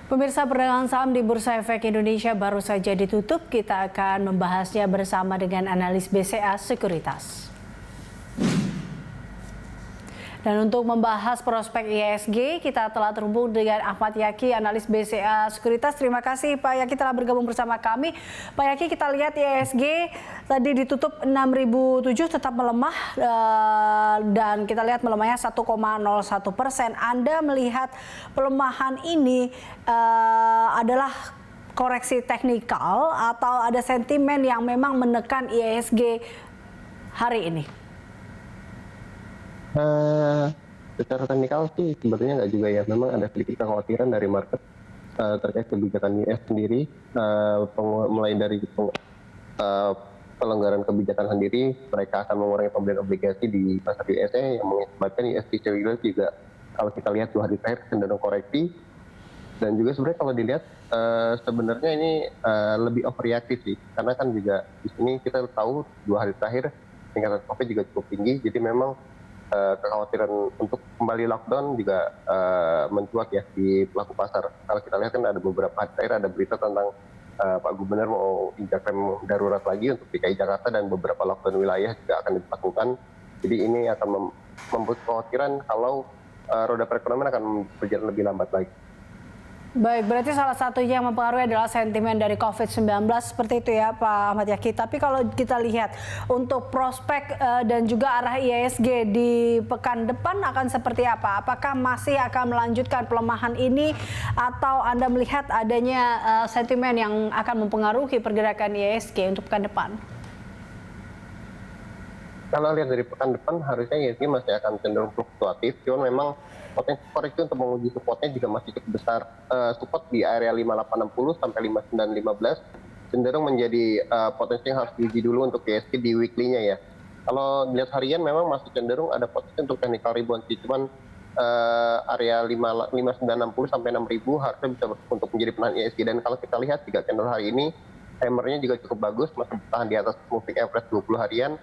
Pemirsa, perdagangan saham di Bursa Efek Indonesia baru saja ditutup. Kita akan membahasnya bersama dengan analis BCA Sekuritas. Dan untuk membahas prospek IHSG, kita telah terhubung dengan Ahmad Yaki, analis BCA Sekuritas. Terima kasih Pak Yaki telah bergabung bersama kami. Pak Yaki, kita lihat IHSG tadi ditutup 6.007, tetap melemah dan kita lihat melemahnya 1,01%. Anda melihat pelemahan ini adalah koreksi teknikal atau ada sentimen yang memang menekan IHSG hari ini? Secara teknikal sih sebetulnya nggak juga ya. Memang ada sedikit kekhawatiran dari market terkait kebijakan US sendiri, mulai dari pelonggaran kebijakan sendiri, mereka akan mengurangi pembelian obligasi di pasar USA yang mengakibatkan US Treasury juga kalau kita lihat 2 hari terakhir cenderung koreksi. Dan juga sebenarnya kalau dilihat sebenarnya ini lebih overreaktif sih, karena kan juga di sini kita tahu 2 hari terakhir tingkat COVID juga cukup tinggi, jadi memang kekhawatiran untuk kembali lockdown juga mencuat ya di pelaku pasar. Kalau kita lihat kan ada beberapa hari terakhir ada berita tentang Pak Gubernur mau injak rem darurat lagi untuk DKI Jakarta dan beberapa lockdown wilayah juga akan dilakukan. Jadi ini akan membuat kekhawatiran kalau roda perekonomian akan berjalan lebih lambat lagi. Baik, berarti salah satunya yang mempengaruhi adalah sentimen dari COVID-19 seperti itu ya Pak Ahmad Yaki. Tapi kalau kita lihat untuk prospek dan juga arah IHSG di pekan depan akan seperti apa? Apakah masih akan melanjutkan pelemahan ini atau Anda melihat adanya sentimen yang akan mempengaruhi pergerakan IHSG untuk pekan depan? Kalau lihat dari pekan depan harusnya IHSG masih akan cenderung fluktuatif, cuman memang potensi koreksi untuk menguji supportnya juga masih cukup besar. Support di area 5860 sampai 5915 cenderung menjadi potensi yang harus diuji dulu untuk IHSG di weekly-nya ya. Kalau dilihat harian memang masih cenderung ada potensi untuk technical rebound sih, cuman area 5960 sampai 6000 harusnya bisa untuk menjadi penahan IHSG. Dan kalau kita lihat juga candle hari ini hammernya juga cukup bagus, masih bertahan di atas moving average 20 harian.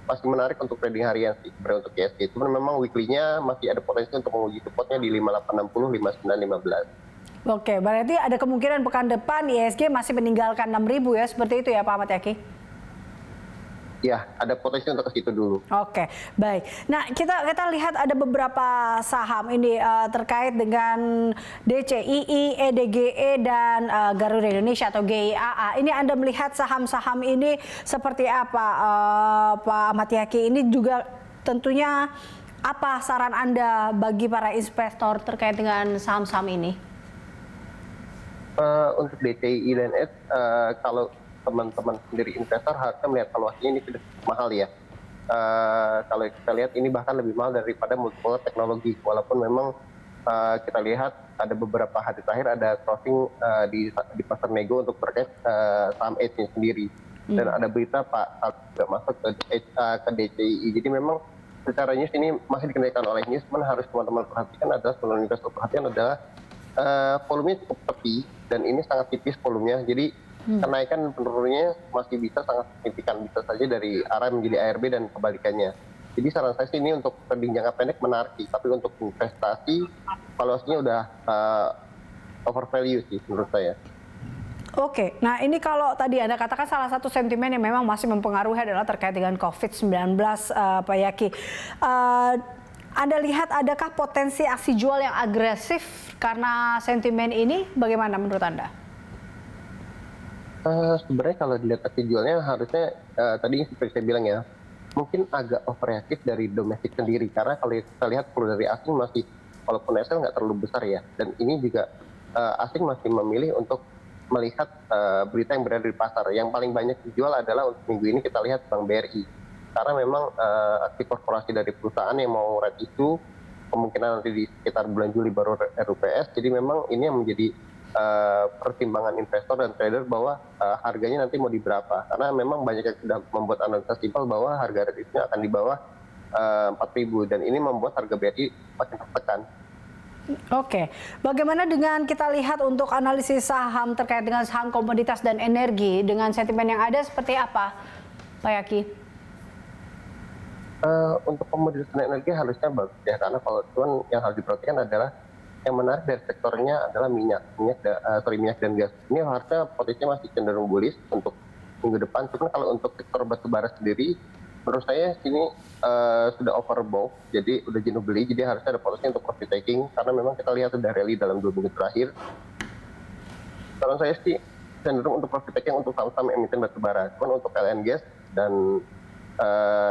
Masih menarik untuk trading harian sih sebenarnya untuk IHSG. Cuman memang weekly-nya masih ada potensi untuk menguji supportnya di 5860, 5915. Oke, berarti ada kemungkinan pekan depan IHSG masih meninggalkan 6.000 ya, seperti itu ya Pak Ahmad Yaki? Ya, ada potensi untuk ke situ dulu. Oke, baik. Nah, kita lihat ada beberapa saham ini terkait dengan DCII, EDGE, dan Garuda Indonesia atau GIAA. Ini Anda melihat saham-saham ini seperti apa, Pak Ahmad Yaki? Ini juga tentunya apa saran Anda bagi para investor terkait dengan saham-saham ini? Untuk DCII dan S, kalau teman-teman sendiri investor harusnya melihat valuasinya ini sudah mahal ya. Kalau kita lihat ini bahkan lebih mahal daripada multiple teknologi, walaupun memang kita lihat ada beberapa hari terakhir ada crossing di pasar nego untuk terkait saham Edge sendiri. Dan ada berita Pak juga masuk ke DCII. Jadi memang secara news ini masih dikendalikan oleh news, cuman harus teman-teman perhatikan adalah sebelum investor perhatian adalah volumenya cukup tepi dan ini sangat tipis volumenya. Jadi kenaikan penurunannya masih bisa sangat signifikan, bisa saja dari arah menjadi ARB dan kebalikannya. Jadi saran saya sih ini untuk trading jangka pendek menarik, tapi untuk investasi valuasinya udah overvalue sih menurut saya. Oke, nah ini kalau tadi Anda katakan salah satu sentimen yang memang masih mempengaruhi adalah terkait dengan COVID-19, Pak Yaki. Anda lihat adakah potensi aksi jual yang agresif karena sentimen ini? Bagaimana menurut Anda? Sebenarnya kalau dilihat aksi jualnya harusnya tadi seperti saya bilang ya, mungkin agak overreaktif dari domestik sendiri, karena kalau kita lihat flow dari asing masih, walaupun SL nggak terlalu besar ya, dan ini juga asing masih memilih untuk melihat berita yang berada di pasar. Yang paling banyak dijual adalah untuk minggu ini kita lihat Bank BRI, karena memang aksi korporasi dari perusahaan yang mau right issue kemungkinan nanti di sekitar bulan Juli baru RUPS, jadi memang ini yang menjadi pertimbangan investor dan trader bahwa harganya nanti mau di berapa, karena memang banyak yang sudah membuat analisa simpel bahwa harga realistisnya akan di bawah 4.000 dan ini membuat harga BRI makin tertekan. Oke, bagaimana dengan kita lihat untuk analisis saham terkait dengan saham komoditas dan energi dengan sentimen yang ada seperti apa, Pak Yaki? Untuk komoditas dan energi harusnya bagus ya, karena kalau cuman yang harus diperhatikan adalah yang menarik dari sektornya adalah minyak dan gas. Ini harusnya potensinya masih cenderung bullish untuk minggu depan. Cuman kalau untuk sektor batubara sendiri, menurut saya sini sudah overbought, jadi udah jenuh beli, jadi harusnya ada potensi untuk profit taking karena memang kita lihat sudah rally dalam 2 minggu terakhir. Kalau saya sih cenderung untuk profit taking untuk saham-saham emiten batubara. Cuman untuk LNG gas dan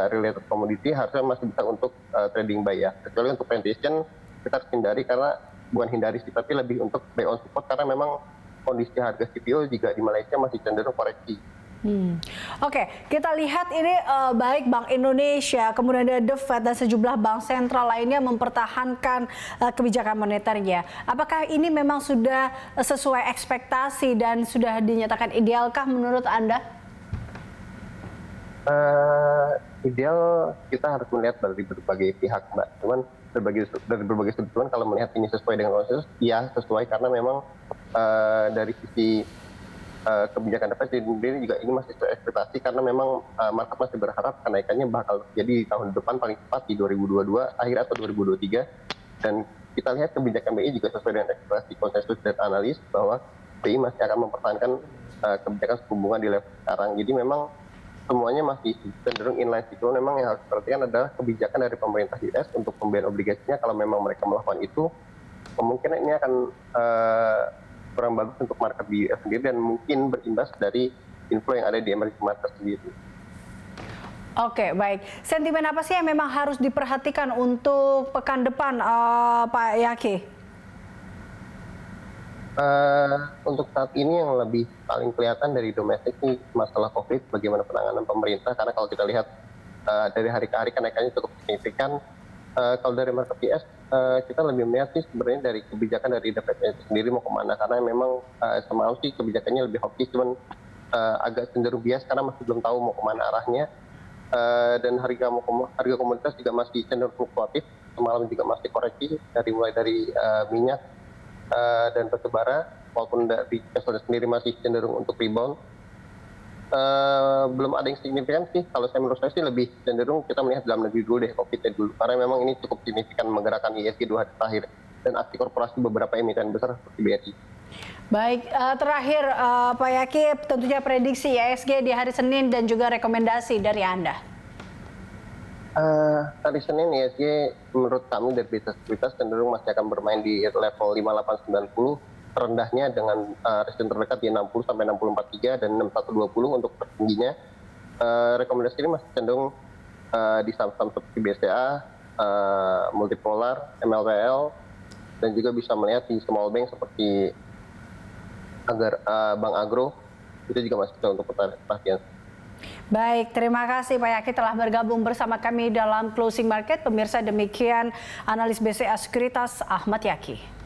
related commodity harusnya masih bisa untuk trading buy ya. Kecuali untuk plantation kita harus hindari karena bukan hindari sih, tapi lebih untuk buy on support karena memang kondisi harga CPO juga di Malaysia masih cenderung koreksi. Oke, kita lihat ini baik Bank Indonesia, kemudian ada The Fed dan sejumlah bank sentral lainnya mempertahankan kebijakan moneternya. Apakah ini memang sudah sesuai ekspektasi dan sudah dinyatakan idealkah menurut Anda? Ideal kita harus melihat dari berbagai pihak, Mbak. Cuman dari berbagai sudut, cuman kalau melihat ini sesuai dengan konsensus, ya sesuai karena memang dari sisi kebijakan The Fed sendiri juga ini masih sesuai ekspektasi karena memang market masih berharap kenaikannya bakal terjadi di tahun depan paling cepat di 2022 akhir atau 2023, dan kita lihat kebijakan BI juga sesuai dengan ekspektasi konsensus dan analis bahwa BI masih akan mempertahankan kebijakan suku bunga di level sekarang. Jadi memang semuanya masih cenderung inline cycle. Memang yang harus diperhatikan adalah kebijakan dari pemerintah US untuk pembelian obligasinya. Kalau memang mereka melakukan itu, kemungkinan ini akan kurang bagus untuk market di US sendiri dan mungkin berimbas dari inflow yang ada di emerging market sendiri. Oke, baik. Sentimen apa sih yang memang harus diperhatikan untuk pekan depan, Pak Yaki? Untuk saat ini yang lebih paling kelihatan dari domestik ini masalah COVID, bagaimana penanganan pemerintah, karena kalau kita lihat dari hari ke hari kenaikannya cukup signifikan. Kalau dari market US, kita lebih melihat sih sebenarnya dari kebijakan dari The Fed sendiri mau kemana, karena memang semalam sih kebijakannya lebih hawkish, cuman agak cenderung bias karena masih belum tahu mau kemana arahnya. Dan harga komoditas juga masih cenderung fluktuatif, semalam juga masih koreksi mulai dari minyak dan batubara, walaupun dari investor sendiri masih cenderung untuk rebound. Belum ada yang signifikan sih, kalau menurut saya sih lebih cenderung kita melihat dalam negeri dulu deh, COVID dulu, karena memang ini cukup signifikan menggerakkan ISG 2 hari terakhir dan aksi korporasi beberapa emiten besar seperti BRI. Baik, terakhir Pak Yaki, tentunya prediksi ISG di hari Senin dan juga rekomendasi dari Anda. Hari Senin ISG menurut kami dari berita sekuritas cenderung masih akan bermain di level 5890, rendahnya dengan resisten terdekat di 60 sampai 64.3 dan 6120 untuk tertingginya. Rekomendasi ini masih cenderung di saham-saham seperti BCA, Multipolar, MLPL, dan juga bisa melihat di small bank seperti Bank Agro, itu juga masih bisa untuk perhatian. Baik, terima kasih Pak Yaki telah bergabung bersama kami dalam Closing Market. Pemirsa, demikian analis BCA Sekuritas Ahmad Yaki.